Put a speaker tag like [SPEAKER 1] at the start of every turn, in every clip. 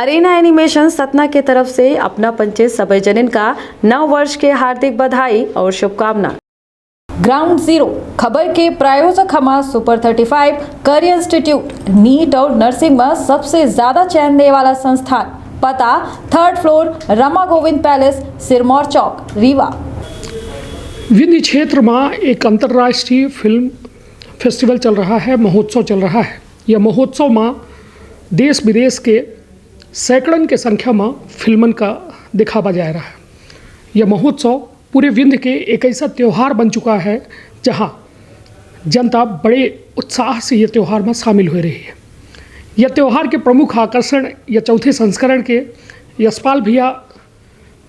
[SPEAKER 1] Arena animation Satna के तरफ से अपना पंचे सभी जनिन का नव वर्ष के हार्दिक बधाई और शुभकामना। ग्राउंड जीरो खबर के प्रायोजक हमा सुपर 35 करियर इंस्टीट्यूट नीट और नर्सिंग में सबसे ज्यादा चयन देने वाला संस्थान। पता 3rd floor Rama Govind palace Sirmaur Chowk Rewa.
[SPEAKER 2] Vindhya क्षेत्र में एक अंतर्राष्ट्रीय फिल्म फेस्टिवल चल रहा है, महोत्सव चल रहा है। यह महोत्सव में देश विदेश के सैकड़न के संख्या में फिल्मन का दिखावा जा रहा है। यह महोत्सव पूरे विंध्य के एक ऐसा त्यौहार बन चुका है जहां जनता बड़े उत्साह से यह त्यौहार में शामिल हो रही है। यह त्यौहार के प्रमुख आकर्षण या चौथे संस्करण के यशपाल भैया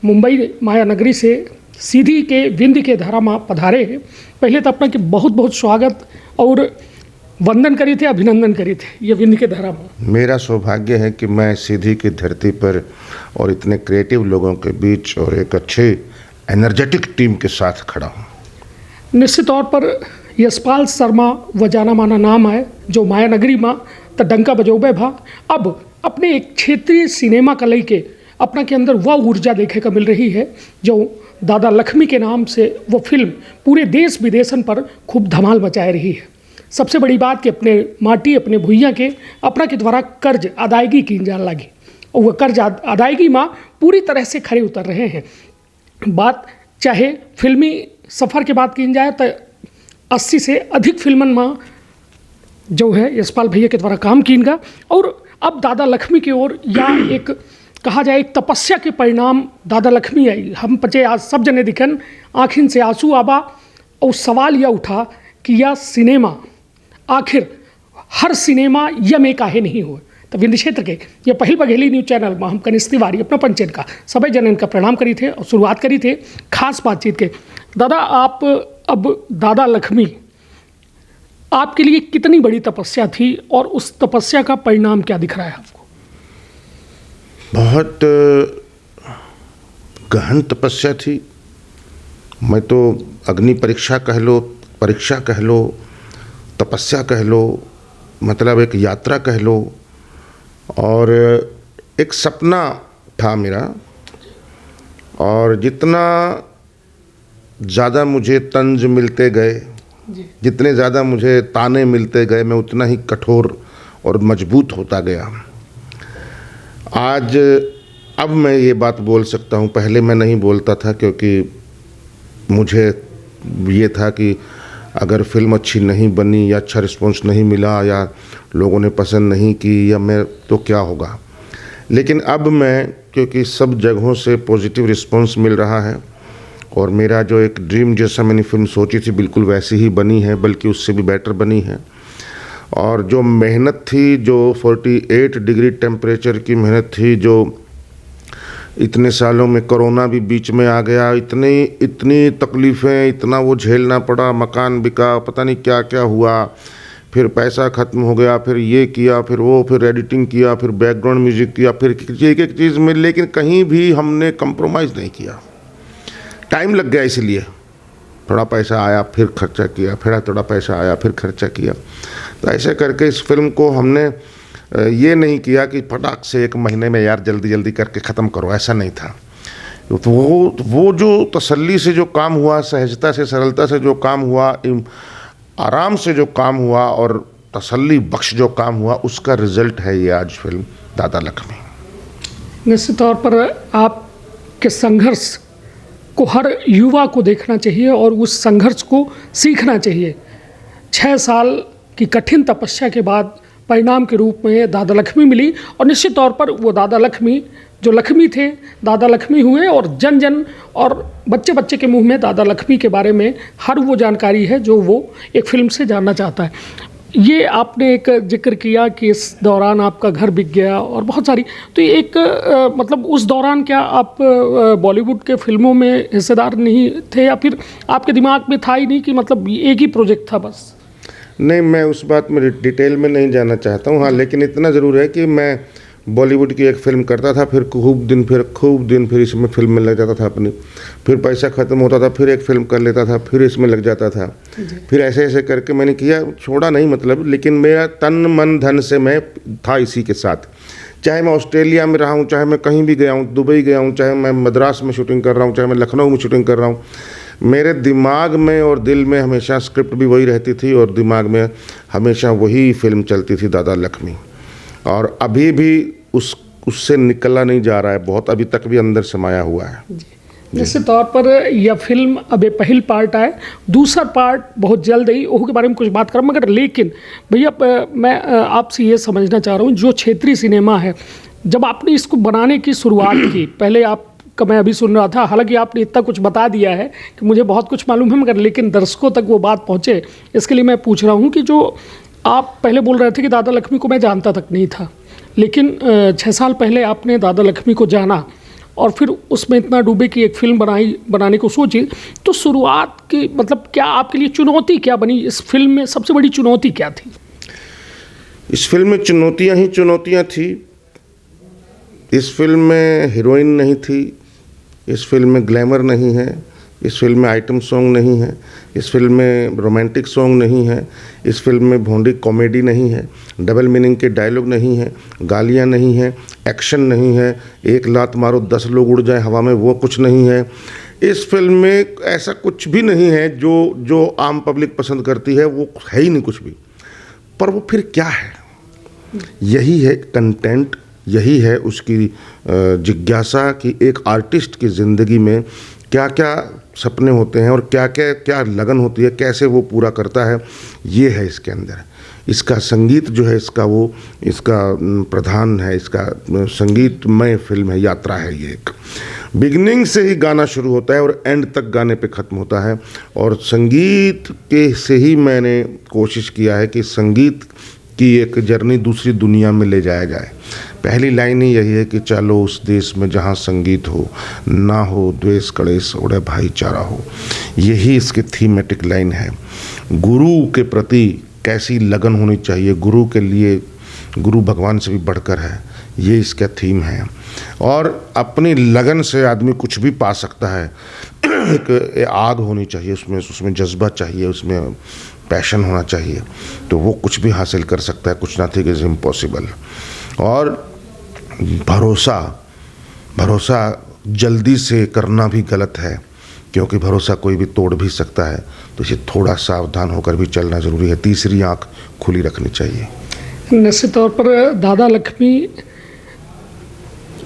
[SPEAKER 2] मुंबई माया नगरी से सीधी के विंध्य के धारा में पधारे हैं। पहले तो अपना के बहुत बहुत स्वागत और वंदन करी थे, अभिनंदन करी थे ये विंध्य के धारा में।
[SPEAKER 3] मेरा सौभाग्य है कि मैं सीधी की धरती पर और इतने क्रिएटिव लोगों के बीच और एक अच्छे एनर्जेटिक टीम के साथ खड़ा हूँ। निश्चित
[SPEAKER 2] तौर पर यशपाल शर्मा व जाना माना नाम है जो माया नगरी में तो डंका बजौबे भा। अब अपने एक क्षेत्रीय सिनेमा का लेके अपना के अंदर वह ऊर्जा देखे को मिल रही है जो दादा लक्ष्मी के नाम से वो फिल्म पूरे देश विदेशन पर खूब धमाल मचाए रही है। सबसे बड़ी बात कि अपने माटी अपने भुइयाँ के अपना के द्वारा कर्ज अदायगी की जान लगी और वह कर्ज अदायगी में पूरी तरह से खड़े उतर रहे हैं। बात चाहे फिल्मी सफ़र की बात की जाए तो 80 से अधिक फिल्मन में जो है यशपाल भैया के द्वारा काम कीनगा और अब दादा लक्ष्मी की ओर या एक कहा जाए एक तपस्या के परिणाम दादा लक्ष्मी आई। हम पचे आज सब जने दिखन आँखिन से आंसू आबा और सवाल यह उठा कि यह सिनेमा आखिर हर सिनेमा यह में काहे नहीं हुआ। तो विंध्य क्षेत्र के ये पहल बघेली न्यूज़ चैनल में हम कनिष्ठ तिवारी अपना पंचन का सभी जनन का प्रणाम करी थे और शुरुआत करी थे खास बातचीत के। दादा आप अब दादा लक्ष्मी आपके लिए कितनी बड़ी तपस्या थी और उस तपस्या का परिणाम क्या दिख रहा है आपको?
[SPEAKER 3] बहुत गहन तपस्या थी। मैं तो अग्नि परीक्षा कह लो, परीक्षा कह लो, तपस्या कह लो, मतलब एक यात्रा कह लो और एक सपना था मेरा। और जितना ज़्यादा मुझे तंज मिलते गए, जितने ज़्यादा मुझे ताने मिलते गए, मैं उतना ही कठोर और मजबूत होता गया। आज अब मैं ये बात बोल सकता हूँ, पहले मैं नहीं बोलता था क्योंकि मुझे ये था कि अगर फिल्म अच्छी नहीं बनी या अच्छा रिस्पॉन्स नहीं मिला या लोगों ने पसंद नहीं की या मैं तो क्या होगा। लेकिन अब मैं क्योंकि सब जगहों से पॉजिटिव रिस्पॉन्स मिल रहा है और मेरा जो एक ड्रीम जैसा मैंने फिल्म सोची थी बिल्कुल वैसी ही बनी है, बल्कि उससे भी बेटर बनी है। और जो मेहनत थी, जो 48 डिग्री टेम्परेचर की मेहनत थी, जो इतने सालों में कोरोना भी बीच में आ गया, इतनी तकलीफ़ें, इतना वो झेलना पड़ा, मकान बिका, पता नहीं क्या क्या हुआ, फिर पैसा ख़त्म हो गया, फिर ये किया, फिर वो, फिर एडिटिंग किया, फिर बैकग्राउंड म्यूज़िक किया, फिर एक एक चीज़ में, लेकिन कहीं भी हमने कंप्रोमाइज़ नहीं किया। टाइम लग गया, इसलिए थोड़ा पैसा आया फिर खर्चा किया, फिर थोड़ा पैसा आया फिर खर्चा किया। तो ऐसे करके इस फिल्म को हमने ये नहीं किया कि फटाक से एक महीने में यार जल्दी जल्दी करके ख़त्म करो, ऐसा नहीं था। तो वो जो तसल्ली से जो काम हुआ, सहजता से, सरलता से जो काम हुआ, आराम से जो काम हुआ और तसल्ली बख्श जो काम हुआ, उसका रिज़ल्ट है ये आज फिल्म दादा लक्ष्मी।
[SPEAKER 2] निश्चित तौर पर आपके संघर्ष को हर युवा को देखना चाहिए और उस संघर्ष को सीखना चाहिए। 6 साल की कठिन तपस्या के बाद परिणाम के रूप में दादा लक्ष्मी मिली और निश्चित तौर पर वो दादा लक्ष्मी जो लक्ष्मी थे दादा लक्ष्मी हुए और जन जन और बच्चे बच्चे के मुंह में दादा लक्ष्मी के बारे में हर वो जानकारी है जो वो एक फिल्म से जानना चाहता है। ये आपने एक जिक्र किया कि इस दौरान आपका घर बिक गया और बहुत सारी, तो एक मतलब उस दौरान क्या आप बॉलीवुड के फिल्मों में हिस्सेदार नहीं थे या फिर आपके दिमाग में था ही नहीं कि मतलब एक ही प्रोजेक्ट था बस?
[SPEAKER 3] नहीं, मैं उस बात में डिटेल में नहीं जाना चाहता हूँ। हाँ, लेकिन इतना ज़रूर है कि मैं बॉलीवुड की एक फ़िल्म करता था, फिर खूब दिन फिर इसमें फिल्म में लग जाता था अपनी, फिर पैसा ख़त्म होता था, फिर एक फ़िल्म कर लेता था, फिर इसमें लग जाता था, फिर ऐसे ऐसे करके मैंने किया, छोड़ा नहीं मतलब, लेकिन मेरा तन मन धन से मैं था इसी के साथ। चाहे मैं ऑस्ट्रेलिया में रहा हूँ, चाहे मैं कहीं भी गया हूँ, दुबई गया हूँ, चाहे मैं मद्रास में शूटिंग कर रहा हूँ, चाहे मैं लखनऊ में शूटिंग कर रहा हूँ, मेरे दिमाग में और दिल में हमेशा स्क्रिप्ट भी वही रहती थी और दिमाग में हमेशा वही फिल्म चलती थी, दादा लक्ष्मी। और अभी भी उससे निकला नहीं जा रहा है, बहुत अभी तक भी अंदर समाया हुआ है।
[SPEAKER 2] निश्चित तौर पर यह फिल्म अब एक पहल पार्ट है, दूसरा पार्ट बहुत जल्द ही ओहू के बारे में कुछ बात करूँ, मगर लेकिन भैया मैं आपसे ये समझना चाह रहा हूँ, जो क्षेत्रीय सिनेमा है, जब आपने इसको बनाने की शुरुआत की, पहले आपका मैं अभी सुन रहा था, हालांकि आपने इतना कुछ बता दिया है कि मुझे बहुत कुछ मालूम है, मगर लेकिन दर्शकों तक वो बात पहुँचे, इसके लिए मैं पूछ रहा हूँ कि जो आप पहले बोल रहे थे कि दादा लक्ष्मी को मैं जानता तक नहीं था, लेकिन 6 साल पहले आपने दादा लक्ष्मी को जाना और फिर उसमें इतना डूबे कि एक फिल्म बनाने को सोची, तो शुरुआत की मतलब क्या आपके लिए चुनौती क्या बनी इस फिल्म में, सबसे बड़ी चुनौती क्या थी?
[SPEAKER 3] इस फिल्म में चुनौतियां ही चुनौतियां थी। इस फिल्म में हीरोइन नहीं थी, इस फिल्म में ग्लैमर नहीं है, इस फिल्म में आइटम सॉन्ग नहीं है, इस फिल्म में रोमांटिक सॉन्ग नहीं है, इस फिल्म में भोंडी कॉमेडी नहीं है, डबल मीनिंग के डायलॉग नहीं है, गालियां नहीं है, एक्शन नहीं है, एक लात मारो 10 लोग उड़ जाए हवा में, वो कुछ नहीं है। इस फिल्म में ऐसा कुछ भी नहीं है जो आम पब्लिक पसंद करती है, वो है ही नहीं कुछ भी। पर वो फिर क्या है? यही है कंटेंट, यही है उसकी जिज्ञासा कि एक आर्टिस्ट की ज़िंदगी में क्या क्या सपने होते हैं और क्या लगन होती है, कैसे वो पूरा करता है, ये है इसके अंदर। इसका संगीत जो है इसका प्रधान है, इसका संगीतमय फिल्म है, यात्रा है ये एक। बिगनिंग से ही गाना शुरू होता है और एंड तक गाने पे ख़त्म होता है, और संगीत के से ही मैंने कोशिश किया है कि संगीत की एक जर्नी दूसरी दुनिया में ले जाया जाए। पहली लाइन ही यही है कि चलो उस देश में जहाँ संगीत हो, ना हो द्वेष कलेश, उड़े भाईचारा हो। यही इसकी थीमेटिक लाइन है। गुरु के प्रति कैसी लगन होनी चाहिए, गुरु के लिए, गुरु भगवान से भी बढ़कर है, ये इसका थीम है। और अपनी लगन से आदमी कुछ भी पा सकता है। एक आग होनी चाहिए उसमें जज्बा चाहिए, उसमें पैशन होना चाहिए, तो वो कुछ भी हासिल कर सकता है। कुछ नथिंग इज इम्पॉसिबल। और भरोसा जल्दी से करना भी गलत है, क्योंकि भरोसा कोई भी तोड़ भी सकता है, तो इसे थोड़ा सावधान होकर भी चलना ज़रूरी है। तीसरी आंख खुली रखनी चाहिए।
[SPEAKER 2] निश्चित तौर पर दादा लक्ष्मी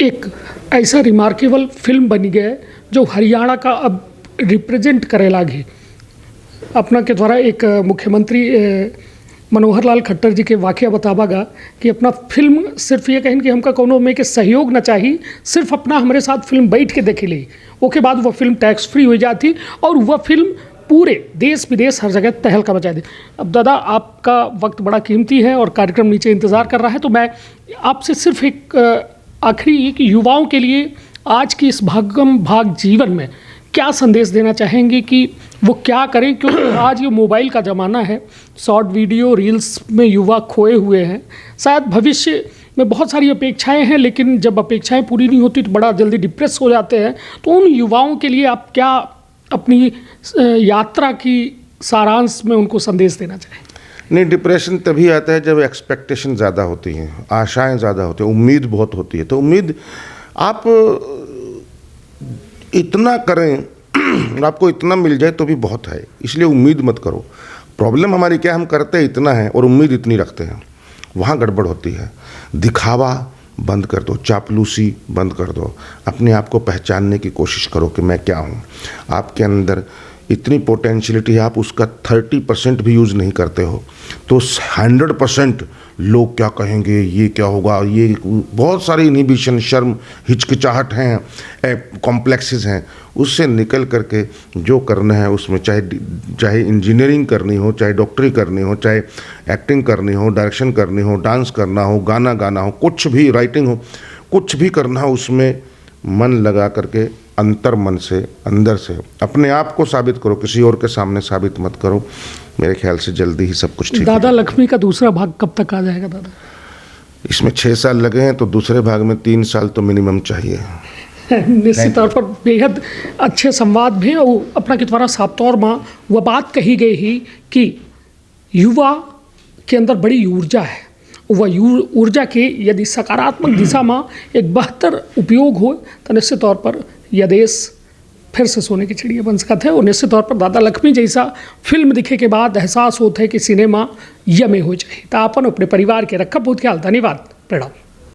[SPEAKER 2] एक ऐसा रिमार्केबल फिल्म बनी गई जो हरियाणा का अब रिप्रेजेंट करे लागी। अपना के द्वारा एक मुख्यमंत्री मनोहर लाल खट्टर जी के वाक़या बतावागा कि अपना फिल्म सिर्फ ये कहें कि हमका कोनो में के सहयोग न चाहिए, सिर्फ अपना हमारे साथ फिल्म बैठ के देखे ली, उसके बाद वह फिल्म टैक्स फ्री हो जाती और वह फिल्म पूरे देश विदेश हर जगह तहलका मचा दी। अब दादा आपका वक्त बड़ा कीमती है और कार्यक्रम नीचे इंतज़ार कर रहा है, तो मैं आपसे सिर्फ एक आखिरी कि युवाओं के लिए आज की इस भागम भाग जीवन में क्या संदेश देना चाहेंगे कि वो क्या करें, क्योंकि आज ये मोबाइल का ज़माना है, शॉर्ट वीडियो रील्स में युवा खोए हुए हैं। शायद भविष्य में बहुत सारी अपेक्षाएं हैं, लेकिन जब अपेक्षाएं पूरी नहीं होती तो बड़ा जल्दी डिप्रेस हो जाते हैं। तो उन युवाओं के लिए आप क्या अपनी यात्रा की सारांश में उनको संदेश देना चाहें?
[SPEAKER 3] नहीं, डिप्रेशन तभी आता है जब एक्सपेक्टेशन ज़्यादा होती हैं, आशाएं ज़्यादा होती हैं, उम्मीद बहुत होती है। तो उम्मीद आप इतना करें, आपको इतना मिल जाए तो भी बहुत है, इसलिए उम्मीद मत करो। प्रॉब्लम हमारी क्या, हम करते इतना है और उम्मीद इतनी रखते हैं, वहाँ गड़बड़ होती है। दिखावा बंद कर दो, चापलूसी बंद कर दो, अपने आप को पहचानने की कोशिश करो कि मैं क्या हूँ। आपके अंदर इतनी पोटेंशियलिटी है, आप उसका 30% भी यूज़ नहीं करते हो तो 100% लोग क्या कहेंगे, ये क्या होगा, ये बहुत सारी इनहिबिशन, शर्म, हिचकिचाहट हैं, कॉम्प्लेक्सेस हैं। उससे निकल करके जो करना है उसमें, चाहे इंजीनियरिंग करनी हो, चाहे डॉक्टरी करनी हो, चाहे एक्टिंग करनी हो, डायरेक्शन करनी हो, डांस करना हो, गाना गाना हो, कुछ भी, राइटिंग हो, कुछ भी करना हो, उसमें मन लगा करके अंतर मन से, अंदर से अपने आप को साबित करो, किसी और के सामने साबित मत करो। मेरे ख्याल से जल्दी ही सब कुछ ठीक।
[SPEAKER 2] दादा लक्ष्मी का दूसरा भाग कब तक आ जाएगा दादा?
[SPEAKER 3] इसमें 6 साल लगे हैं, तो दूसरे भाग में 3 साल तो मिनिमम चाहिए।
[SPEAKER 2] निश्चित तौर पर बेहद अच्छे संवाद भी, और अपना के द्वारा साफ तौर में वह बात कही गई ही कि युवा के अंदर बड़ी ऊर्जा है वह ऊर्जा के यदि सकारात्मक दिशा में एक बेहतर उपयोग हो तो निश्चित तौर पर यह देश फिर से सोने की चिड़िया बन सकत है। और निश्चित तौर पर दादा लक्ष्मी जैसा फिल्म दिखे के बाद एहसास होता है कि सिनेमा यमे हो जाए। तो अपन अपने परिवार के रखा बहुत ख्याल। धन्यवाद, प्रणाम।